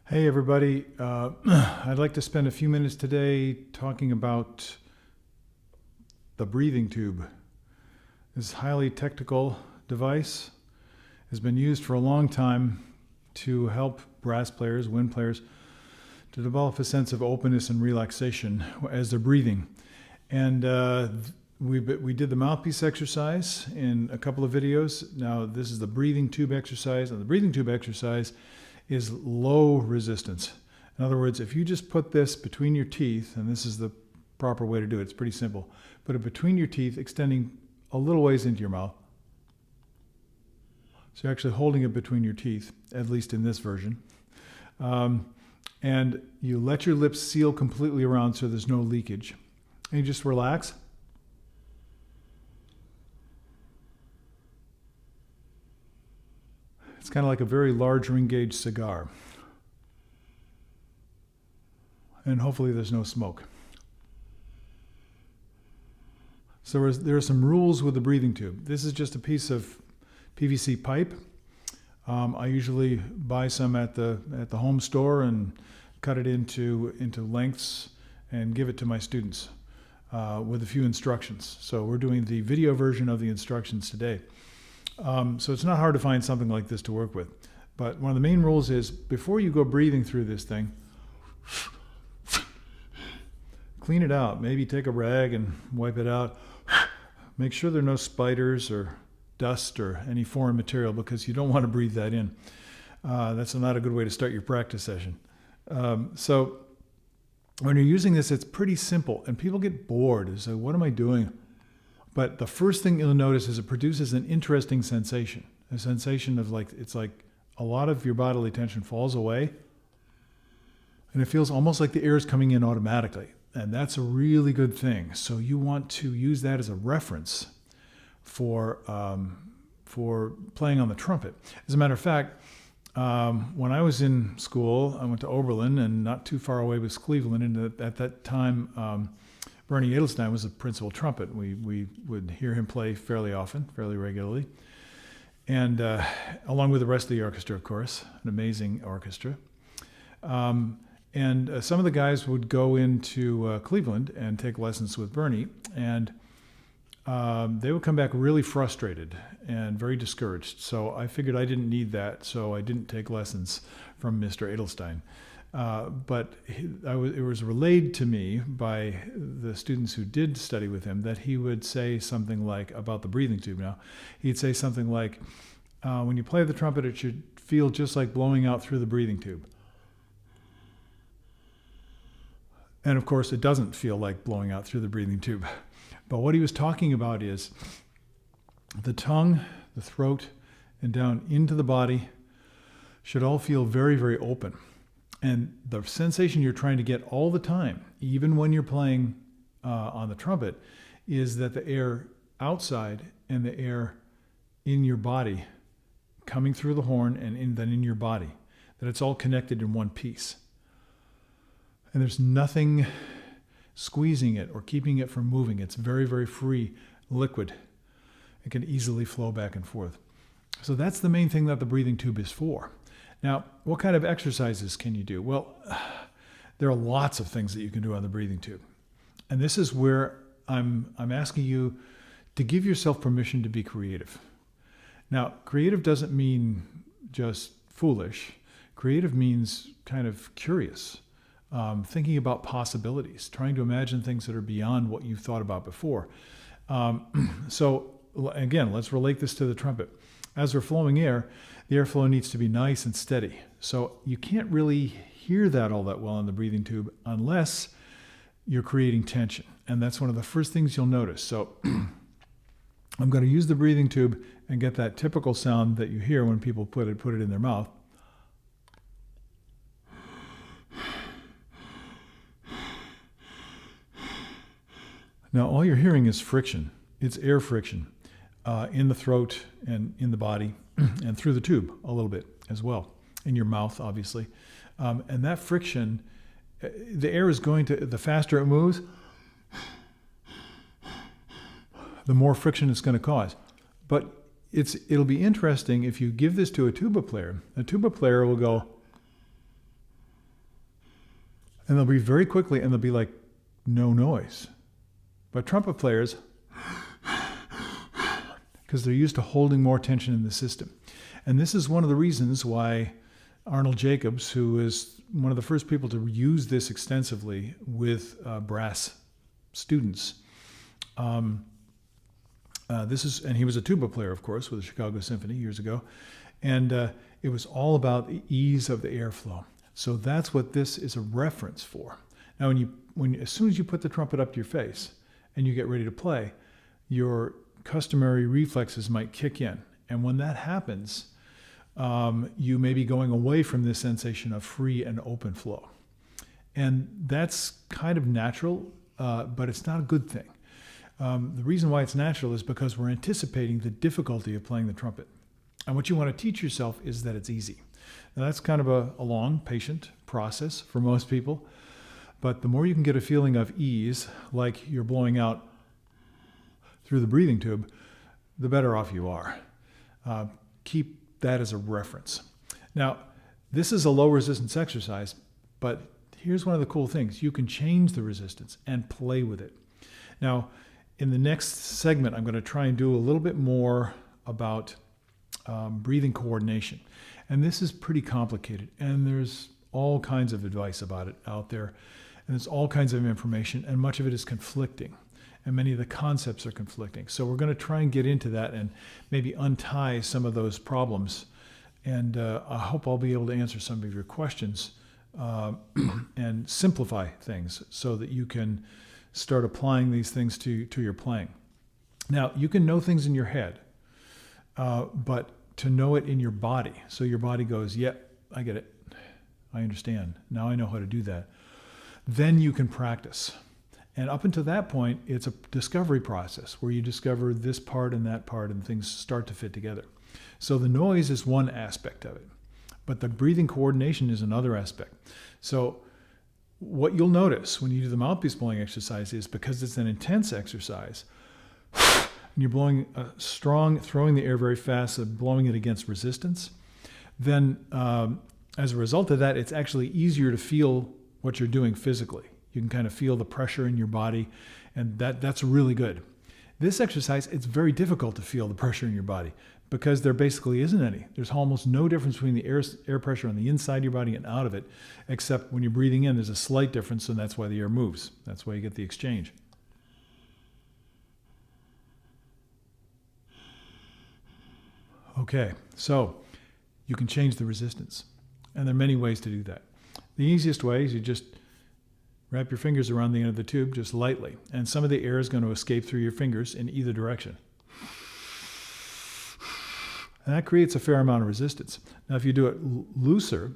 Hey everybody, I'd like to spend a few minutes today talking about the breathing tube. This highly technical device has been used for a long time to help brass players, wind players, to develop a sense of openness and relaxation as they're breathing. And we did the mouthpiece exercise in a couple of videos. Now this is the breathing tube exercise, and the breathing tube exercise is low resistance. In other words, if you just put this between your teeth, and this is the proper way to do it, it's pretty simple. Put it between your teeth, extending a little ways into your mouth. So you're actually holding it between your teeth, at least in this version. And you let your lips seal completely around so there's no leakage. And you just relax. It's kind of like a very large ring gauge cigar. And hopefully there's no smoke. So there are some rules with the breathing tube. This is just a piece of PVC pipe. I usually buy some at the home store and cut it into lengths and give it to my students with a few instructions. So we're doing the video version of the instructions today. So it's not hard to find something like this to work with. But one of the main rules is before you go breathing through this thing, clean it out. Maybe take a rag and wipe it out. Make sure there are no spiders or dust or any foreign material, because you don't want to breathe that in. That's not a good way to start your practice session. So when you're using this, it's pretty simple, and people get bored and say, what am I doing? But the first thing you'll notice is it produces an interesting sensation. A sensation of it's like a lot of your bodily tension falls away, and it feels almost like the air is coming in automatically. And that's a really good thing. So you want to use that as a reference for playing on the trumpet. As a matter of fact, when I was in school, I went to Oberlin, and not too far away was Cleveland. And at that time, Bernie Adelstein was the principal trumpet. We would hear him play fairly often, fairly regularly. And along with the rest of the orchestra, of course, an amazing orchestra. And some of the guys would go into Cleveland and take lessons with Bernie, and they would come back really frustrated and very discouraged. So I figured I didn't need that, so I didn't take lessons from Mr. Adelstein. But it was relayed to me by the students who did study with him that he would say something like, about the breathing tube now, he'd say something like, when you play the trumpet, it should feel just like blowing out through the breathing tube. And of course, it doesn't feel like blowing out through the breathing tube. But what he was talking about is the tongue, the throat, and down into the body should all feel very, very open. And the sensation you're trying to get all the time, even when you're playing on the trumpet, is that the air outside and the air in your body coming through the horn and then in your body, that it's all connected in one piece. And there's nothing squeezing it or keeping it from moving. It's very, very free liquid. It can easily flow back and forth. So that's the main thing that the breathing tube is for. Now, what kind of exercises can you do? Well, there are lots of things that you can do on the breathing tube. And this is where I'm asking you to give yourself permission to be creative. Now, creative doesn't mean just foolish. Creative means kind of curious, thinking about possibilities, trying to imagine things that are beyond what you've thought about before. So again, let's relate this to the trumpet. As we're flowing air, the airflow needs to be nice and steady. So you can't really hear that all that well in the breathing tube unless you're creating tension. And that's one of the first things you'll notice. So I'm going to use the breathing tube and get that typical sound that you hear when people put it in their mouth. Now all you're hearing is friction. It's air friction in the throat and in the body and through the tube a little bit as well, in your mouth, obviously. And that friction, the air is going to, the faster it moves, the more friction it's going to cause. But it'll be interesting if you give this to a tuba player. A tuba player will go, And they'll be very quickly, and they'll be like no noise. But trumpet players, because they're used to holding more tension in the system. And this is one of the reasons why Arnold Jacobs, who is one of the first people to use this extensively with brass students, and he was a tuba player, of course, with the Chicago Symphony years ago, and it was all about the ease of the airflow. So that's what this is a reference for. Now, as soon as you put the trumpet up to your face and you get ready to play, your customary reflexes might kick in, and when that happens, you may be going away from this sensation of free and open flow. And that's kind of natural, but it's not a good thing. The reason why it's natural is because we're anticipating the difficulty of playing the trumpet. And what you want to teach yourself is that it's easy. Now, that's kind of a long, patient process for most people. But the more you can get a feeling of ease, like you're blowing out through the breathing tube, the better off you are. Keep that as a reference. Now, this is a low resistance exercise, but here's one of the cool things. You can change the resistance and play with it. Now, in the next segment, I'm going to try and do a little bit more about breathing coordination. And this is pretty complicated, and there's all kinds of advice about it out there, and there's all kinds of information, and much of it is conflicting, and many of the concepts are conflicting. So we're going to try and get into that and maybe untie some of those problems, and I hope I'll be able to answer some of your questions and simplify things so that you can start applying these things to your playing. Now, you can know things in your head, but to know it in your body, so your body goes, yep, I get it. I understand. Now I know how to do that. Then you can practice. And up until that point, it's a discovery process where you discover this part and that part and things start to fit together. So the noise is one aspect of it, but the breathing coordination is another aspect. So what you'll notice when you do the mouthpiece blowing exercise is because it's an intense exercise, and you're blowing strong, throwing the air very fast, blowing it against resistance, then as a result of that, it's actually easier to feel what you're doing physically. You can kind of feel the pressure in your body, and that's really good. This exercise, it's very difficult to feel the pressure in your body because there basically isn't any. There's almost no difference between the air pressure on the inside of your body and out of it, except when you're breathing in, there's a slight difference, and that's why the air moves. That's why you get the exchange. Okay, so you can change the resistance, and there are many ways to do that. The easiest way is you just wrap your fingers around the end of the tube just lightly, and some of the air is going to escape through your fingers in either direction. And that creates a fair amount of resistance. Now, if you do it looser,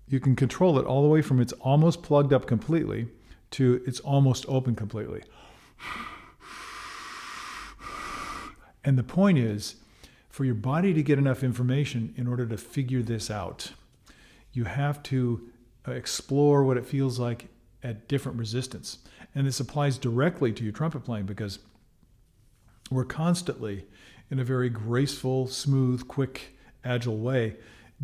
you can control it all the way from it's almost plugged up completely to it's almost open completely. And the point is, for your body to get enough information in order to figure this out, you have to explore what it feels like at different resistance. And this applies directly to your trumpet playing because we're constantly, in a very graceful, smooth, quick, agile way,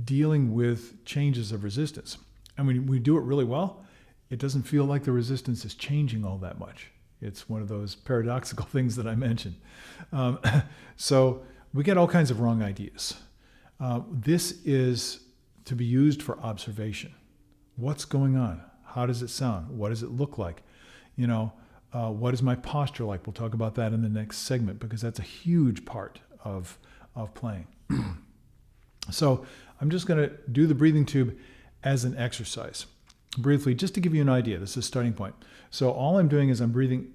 dealing with changes of resistance. And when we do it really well, it doesn't feel like the resistance is changing all that much. It's one of those paradoxical things that I mentioned. So we get all kinds of wrong ideas. This is to be used for observation. What's going on? How does it sound? What does it look like? What is my posture like? We'll talk about that in the next segment because that's a huge part of playing. So I'm just going to do the breathing tube as an exercise. Briefly, just to give you an idea, this is a starting point. So all I'm doing is I'm breathing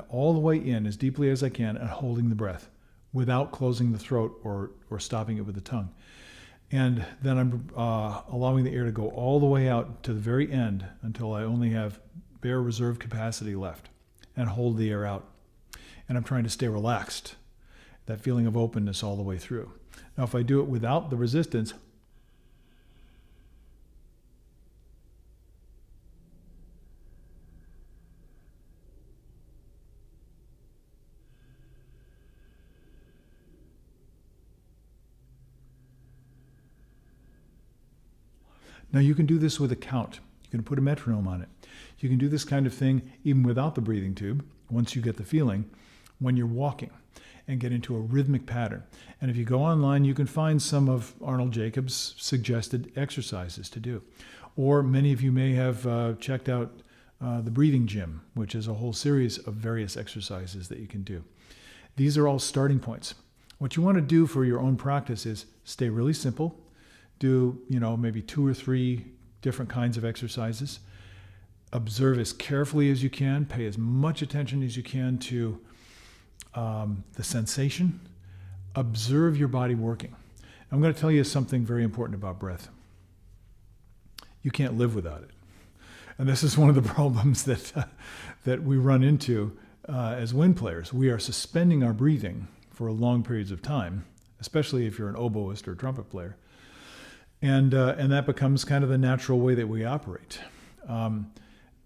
all the way in as deeply as I can and holding the breath without closing the throat or stopping it with the tongue. And then I'm allowing the air to go all the way out to the very end until I only have bare reserve capacity left and hold the air out. And I'm trying to stay relaxed, that feeling of openness all the way through. Now, if I do it without the resistance, Now you can do this with a count. You can put a metronome on it. You can do this kind of thing even without the breathing tube, once you get the feeling, when you're walking, and get into a rhythmic pattern. And if you go online, you can find some of Arnold Jacobs' suggested exercises to do. Or many of you may have checked out the breathing gym, which is a whole series of various exercises that you can do. These are all starting points. What you want to do for your own practice is stay really simple. Do, maybe 2 or 3 different kinds of exercises. Observe as carefully as you can. Pay as much attention as you can to the sensation. Observe your body working. I'm going to tell you something very important about breath. You can't live without it. And this is one of the problems that we run into as wind players. We are suspending our breathing for long periods of time, especially if you're an oboist or a trumpet player. And that becomes kind of the natural way that we operate.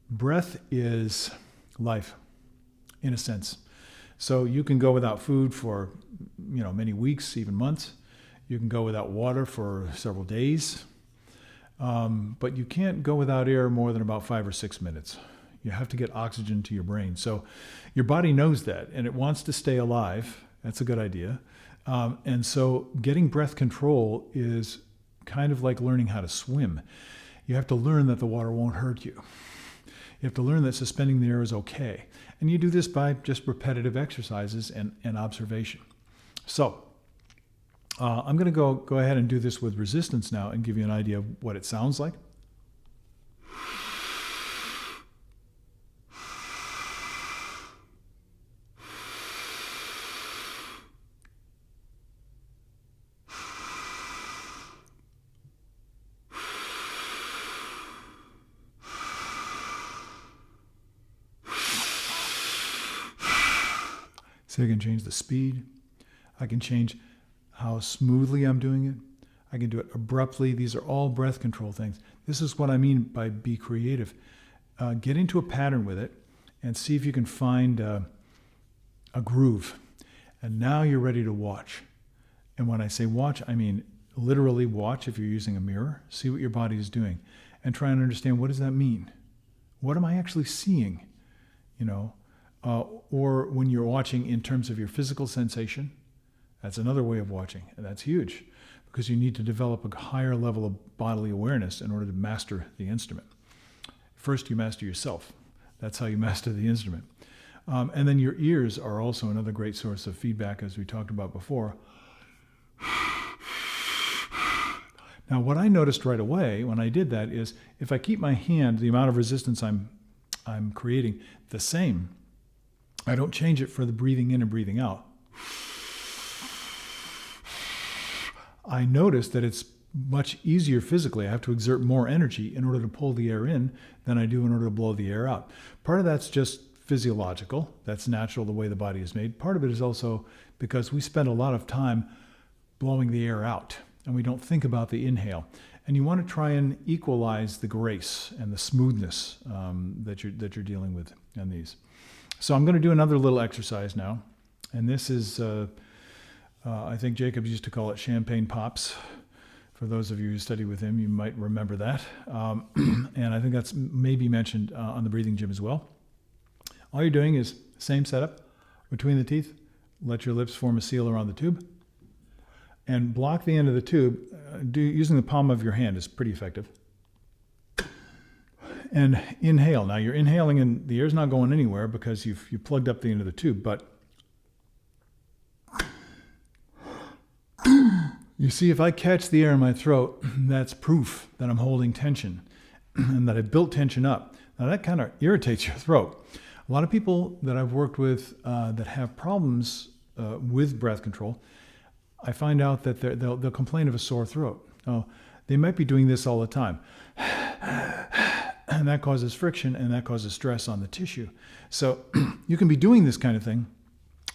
Breath is life, in a sense. So you can go without food for, many weeks, even months. You can go without water for several days. But you can't go without air more than about 5 or 6 minutes. You have to get oxygen to your brain. So your body knows that, and it wants to stay alive. That's a good idea. And so getting breath control is kind of like learning how to swim. You have to learn that the water won't hurt you. You have to learn that suspending the air is okay. And you do this by just repetitive exercises and observation. So I'm going to go ahead and do this with resistance now and give you an idea of what it sounds like. So I can change the speed. I can change how smoothly I'm doing it. I can do it abruptly. These are all breath control things. This is what I mean by be creative. Get into a pattern with it and see if you can find a groove. And now you're ready to watch. And when I say watch, I mean literally watch if you're using a mirror. See what your body is doing and try and understand, what does that mean? What am I actually seeing? Or when you're watching in terms of your physical sensation, that's another way of watching, and that's huge because you need to develop a higher level of bodily awareness in order to master the instrument. First, you master yourself. That's how you master the instrument. And then your ears are also another great source of feedback, as we talked about before. Now, what I noticed right away when I did that is if I keep my hand, the amount of resistance I'm creating, the same, I don't change it for the breathing in and breathing out, I notice that it's much easier physically. I have to exert more energy in order to pull the air in than I do in order to blow the air out. Part of that's just physiological. That's natural, the way the body is made. Part of it is also because we spend a lot of time blowing the air out and we don't think about the inhale. And you want to try and equalize the grace and the smoothness that you're dealing with in these. So I'm going to do another little exercise now. And this is, I think Jacobs used to call it champagne pops. For those of you who study with him, you might remember that. And I think that's maybe mentioned on the breathing gym as well. All you're doing is same setup between the teeth. Let your lips form a seal around the tube. And block the end of the tube. Using the palm of your hand is pretty effective. And inhale. Now you're inhaling and the air's not going anywhere because you plugged up the end of the tube, but you see, if I catch the air in my throat, that's proof that I'm holding tension and that I built tension up. Now that kind of irritates your throat. A lot of people that I've worked with that have problems with breath control, I find out that they'll complain of a sore throat. Oh, they might be doing this all the time. And that causes friction and that causes stress on the tissue. So you can be doing this kind of thing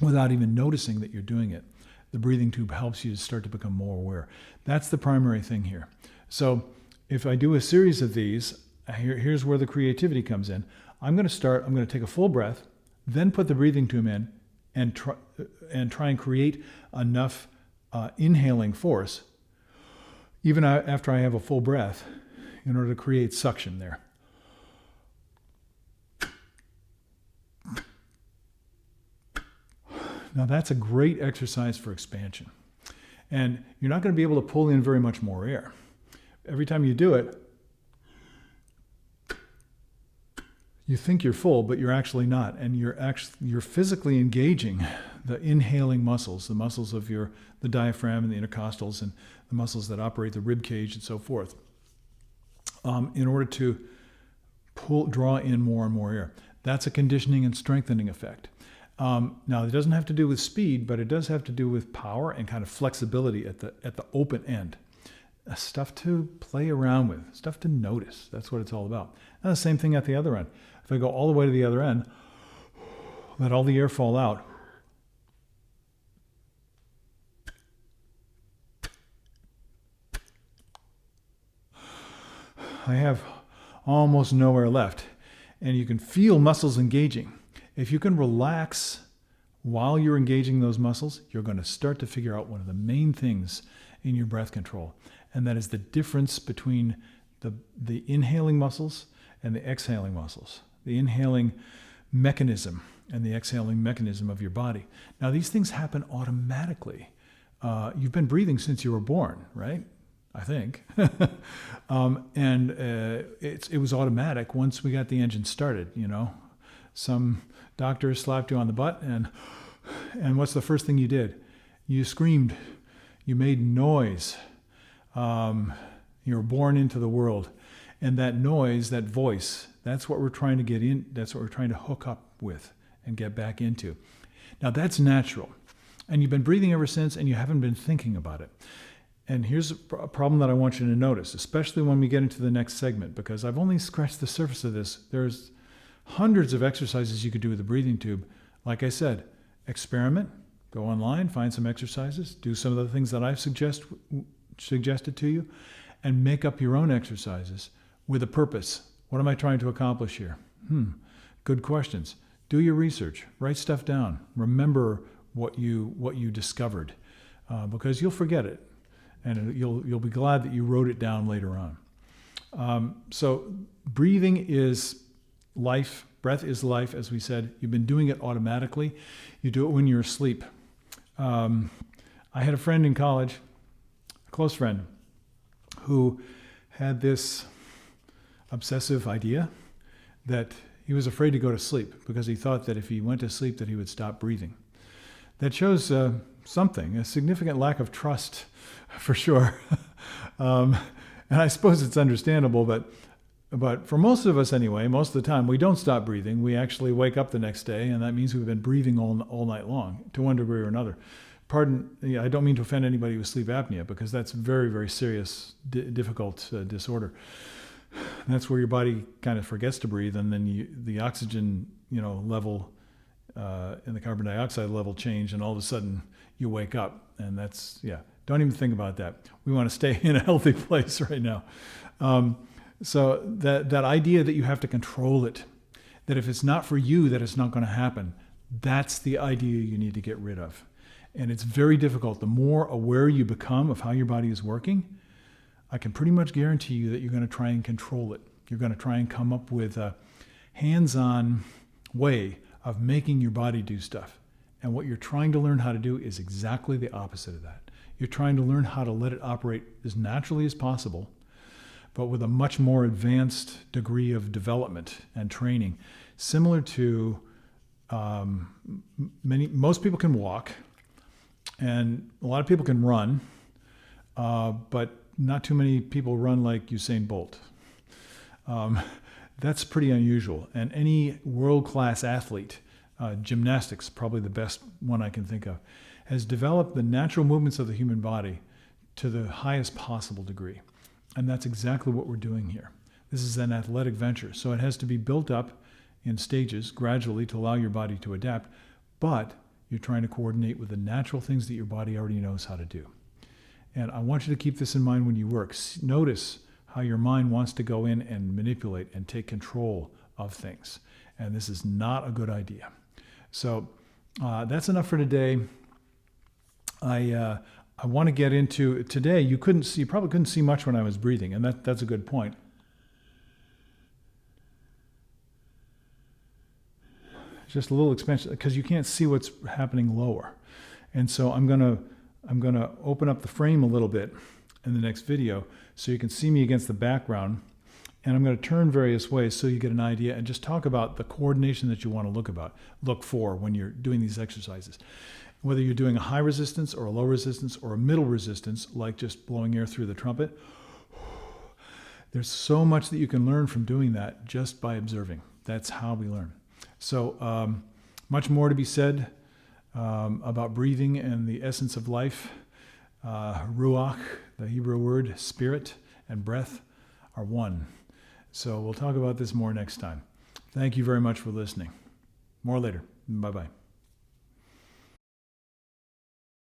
without even noticing that you're doing it. The breathing tube helps you to start to become more aware. That's the primary thing here. So if I do a series of these, here's where the creativity comes in. I'm going to take a full breath, then put the breathing tube in and try and create enough inhaling force, even after I have a full breath, in order to create suction there. Now that's a great exercise for expansion. And you're not going to be able to pull in very much more air. Every time you do it, you think you're full, but you're actually not. And you're physically engaging the inhaling muscles, the muscles of the diaphragm and the intercostals and the muscles that operate the rib cage and so forth, in order to draw in more and more air. That's a conditioning and strengthening effect. Now, it doesn't have to do with speed, but it does have to do with power and kind of flexibility at the open end. Stuff to play around with, stuff to notice. That's what it's all about. And the same thing at the other end. If I go all the way to the other end, let all the air fall out. I have almost nowhere left, and you can feel muscles engaging. If you can relax while you're engaging those muscles, you're going to start to figure out one of the main things in your breath control, and that is the difference between the inhaling muscles and the exhaling muscles, the inhaling mechanism and the exhaling mechanism of your body. Now, these things happen automatically. You've been breathing since you were born, right? I think. It was automatic once we got the engine started, Some doctor slapped you on the butt, and what's the first thing you did? You screamed. You made noise. You were born into the world. And that noise, that voice, that's what we're trying to get in. That's what we're trying to hook up with and get back into. Now, that's natural. And you've been breathing ever since, and you haven't been thinking about it. And here's a problem that I want you to notice, especially when we get into the next segment, because I've only scratched the surface of this. There's hundreds of exercises you could do with the breathing tube. Like I said, experiment, go online, find some exercises, do some of the things that I've suggested to you, and make up your own exercises with a purpose. What am I trying to accomplish here? Good questions. Do your research, write stuff down, remember what you discovered, because you'll forget it, and you'll be glad that you wrote it down later on. So breathing is life. Breath is life, as we said. You've been doing it automatically. You do it when you're asleep. I had a friend in college, a close friend, who had this obsessive idea that he was afraid to go to sleep because he thought that if he went to sleep that he would stop breathing. That shows something, a significant lack of trust, for sure. And I suppose it's understandable, but for most of us anyway, most of the time, we don't stop breathing. We actually wake up the next day, and that means we've been breathing all night long, to one degree or another. I don't mean to offend anybody with sleep apnea, because that's very, very serious, difficult disorder. That's where your body kind of forgets to breathe, and then the oxygen level and the carbon dioxide level change, and all of a sudden you wake up, and don't even think about that. We want to stay in a healthy place right now. So that idea that you have to control it, that if it's not for you, that it's not going to happen, that's the idea you need to get rid of. And it's very difficult. The more aware you become of how your body is working, I can pretty much guarantee you that you're going to try and control it. You're going to try and come up with a hands-on way of making your body do stuff. And what you're trying to learn how to do is exactly the opposite of that. You're trying to learn how to let it operate as naturally as possible, but with a much more advanced degree of development and training. Similar to most people can walk, and a lot of people can run, but not too many people run like Usain Bolt. That's pretty unusual. And any world-class athlete, gymnastics, probably the best one I can think of, has developed the natural movements of the human body to the highest possible degree. And that's exactly what we're doing here. This is an athletic venture, so it has to be built up in stages gradually to allow your body to adapt, but you're trying to coordinate with the natural things that your body already knows how to do. And I want you to keep this in mind when you work. Notice how your mind wants to go in and manipulate and take control of things. And this is not a good idea. So that's enough for today. I want to get into today. You probably couldn't see much when I was breathing, and that's a good point. just a little expansion, because you can't see what's happening lower. And so I'm gonna open up the frame a little bit in the next video so you can see me against the background. And I'm going to turn various ways so you get an idea and just talk about the coordination that you want to look for when you're doing these exercises. Whether you're doing a high resistance or a low resistance or a middle resistance, like just blowing air through the trumpet, there's so much that you can learn from doing that just by observing. That's how we learn. So much more to be said about breathing and the essence of life. Ruach, the Hebrew word, spirit and breath are one. So we'll talk about this more next time. Thank you very much for listening. More later. Bye-bye.